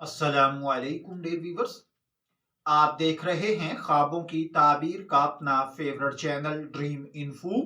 अस्सलामुअलैकुम dear viewers. आप देख रहे हैं ख्वाबों की ताबीर का अपना फेवरेट चैनल ड्रीम इन्फो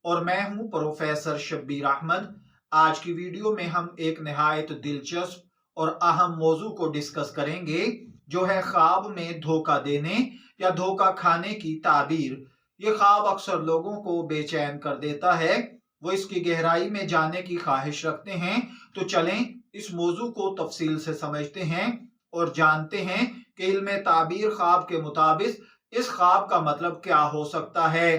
और मैं हूं प्रोफेसर शब्बीर अहमद। आज की वीडियो में हम एक निहायत दिलचस्प और अहम मौजू को डिस्कस करेंगे, जो है ख्वाब में धोखा देने या धोखा खाने की ताबीर। ये ख्वाब अक्सर लोगों को बेचैन कर देता है, वो इसकी गहराई में जाने की ख्वाहिश रखते हैं। तो चलें इस मौजू को तफसील से समझते हैं और जानते हैं कि इल्म ताबीर ख्वाब के मुताबिक इस ख्वाब का मतलब क्या हो सकता है।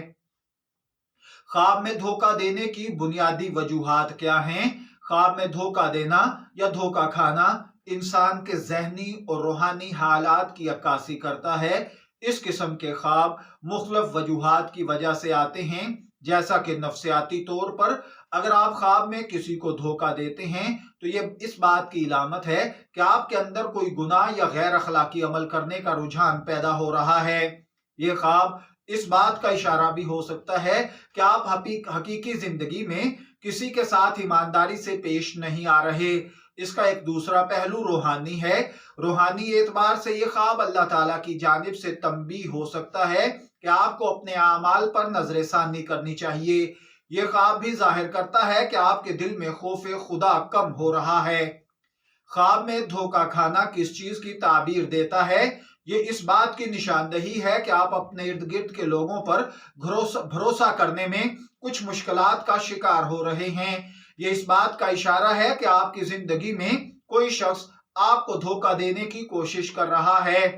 ख्वाब में धोखा देने की बुनियादी वजूहात क्या हैं। ख्वाब में धोखा देना या धोखा खाना इंसान के जहनी और रूहानी हालात की अक्कासी करता है। इस किस्म के ख्वाब मुख्तलिफ वजूहात की वजह से आते हैं, जैसा कि नफ्सियाती तौर पर अगर आप ख्वाब में किसी को धोखा देते हैं तो ये इस बात की इलामत है कि आपके अंदर कोई गुनाह या गैर अखलाकी अमल करने का रुझान पैदा हो रहा है। ये ख्वाब इस बात का इशारा भी हो सकता है कि आप हकीकी जिंदगी में किसी के साथ ईमानदारी से पेश नहीं आ रहे। इसका एक दूसरा पहलू रूहानी है। रूहानी एतबार से ये ख्वाब अल्लाह ताला की जानिब से तंबीह हो सकता है कि आपको अपने आमाल पर नजरसानी करनी चाहिए। ये ख्वाब भी जाहिर करता है कि आपके दिल में खौफ खुदा कम हो रहा है। ख्वाब में धोखा खाना किस चीज की ताबीर देता है? ये इस बात की निशानदही है कि आप अपने इर्द गिर्द के लोगों पर भरोसा करने में कुछ मुश्किलात का शिकार हो रहे हैं। ये इस बात का इशारा है कि आपकी जिंदगी में कोई शख्स आपको धोखा देने की कोशिश कर रहा है।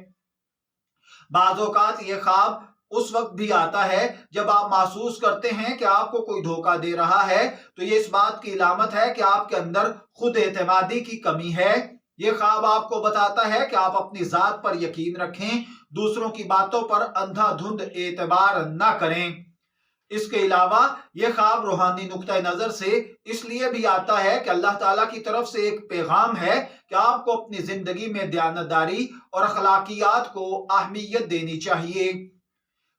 बाज़ औक़ात ये ख्वाब उस वक्त भी आता है जब आप महसूस करते हैं कि आपको कोई धोखा दे रहा है, तो ये इस बात की इलामत है कि आपके अंदर खुद एतमादी की कमी है। ये ख्वाब आपको बताता है कि आप अपनी जात पर यकीन रखें, दूसरों की बातों पर अंधाधुंध एतबार न करें। इसके अलावा यह ख्वाब रूहानी नुक्ता नजर से इसलिए भी आता है कि अल्लाह ताला की तरफ से एक पैगाम है कि आपको अपनी जिंदगी में दयानतदारी और अखलाकियात को अहमियत देनी चाहिए।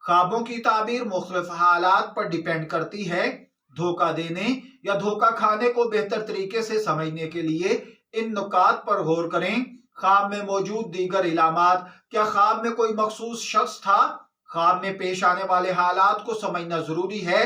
ख्वाबों की ताबीर मुख्तलिफ हालात पर डिपेंड करती है। धोखा देने या धोखा खाने को बेहतर तरीके से समझने के लिए इन नुकात पर गौर करें। ख्वाब में मौजूद दीगर इलामात। क्या ख्वाब में कोई मखसूस शख्स था? ख्वाब में पेश आने वाले हालात को समझना जरूरी है।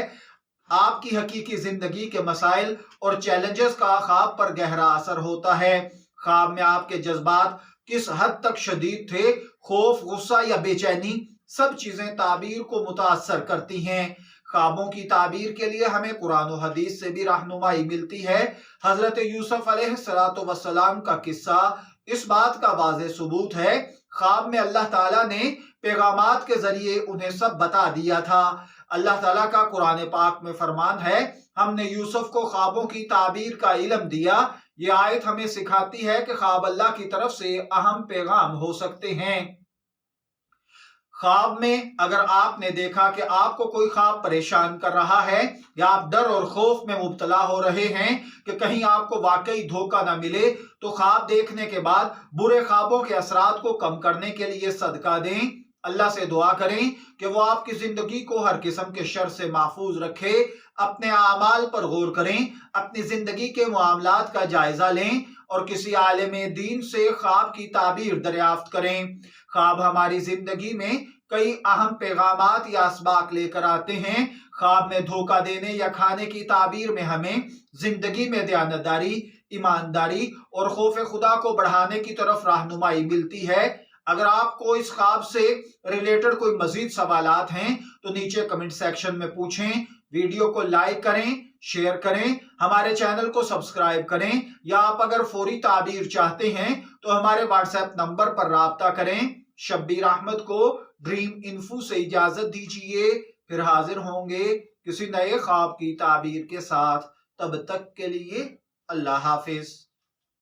आपकी हकीकी जिंदगी के मसाइल और चैलेंजेस का ख्वाब पर गहरा असर होता है। ख्वाब में आपके जज्बात किस हद तक शदीद थे, खौफ, गुस्सा या बेचैनी, सब चीजें ताबीर को मुतासर करती हैं। ख्वाबों की ताबीर के लिए हमें कुरान और हदीस से भी रहनुमाई मिलती है। हजरत यूसुफ अलैहिस्सलाम का किस्सा इस बात का वाज़ेह सबूत है। ख्वाब में अल्लाह ताला ने पैगामात के जरिए उन्हें सब बता दिया था। अल्लाह ताला का कुरान पाक में फरमान है, हमने यूसुफ को ख्वाबों की ताबीर का इल्म दिया। ये आयत हमें सिखाती है कि ख्वाब अल्लाह की तरफ से अहम पैगाम हो सकते हैं। ख्वाब में अगर आपने देखा कि आपको कोई ख्वाब परेशान कर रहा है या आप डर और खौफ में मुब्तला हो रहे हैं कि कहीं आपको वाकई धोखा ना मिले, तो ख्वाब देखने के बाद बुरे ख्वाबों के असरात को कम करने के लिए सदका दें। अल्लाह से दुआ करें कि वो आपकी जिंदगी को हर किस्म के शर से महफूज रखे। अपने आमाल पर गौर करें, अपनी जिंदगी के मामलात का जायजा लें और किसी आलिम दीन से ख्वाब की ताबीर दरियाफ्त करें। ख्वाब हमारी जिंदगी में कई अहम पैगामात या असबाक लेकर आते हैं। ख्वाब में धोखा देने या खाने की ताबीर में हमें जिंदगी में दयानतदारी, ईमानदारी और खौफ खुदा को बढ़ाने की तरफ रहनुमाई मिलती है। अगर आपको इस ख्वाब से रिलेटेड कोई मजीद सवालात हैं तो नीचे कमेंट सेक्शन में पूछें। वीडियो को लाइक करें, शेयर करें, हमारे चैनल को सब्सक्राइब करें, या आप अगर फौरी ताबीर चाहते हैं तो हमारे व्हाट्सएप नंबर पर राब्ता करें। शब्बीर अहमद को ड्रीम इन्फो से इजाजत दीजिए, फिर हाजिर होंगे किसी नए ख्वाब की ताबीर के साथ। तब तक के लिए अल्लाह हाफिज।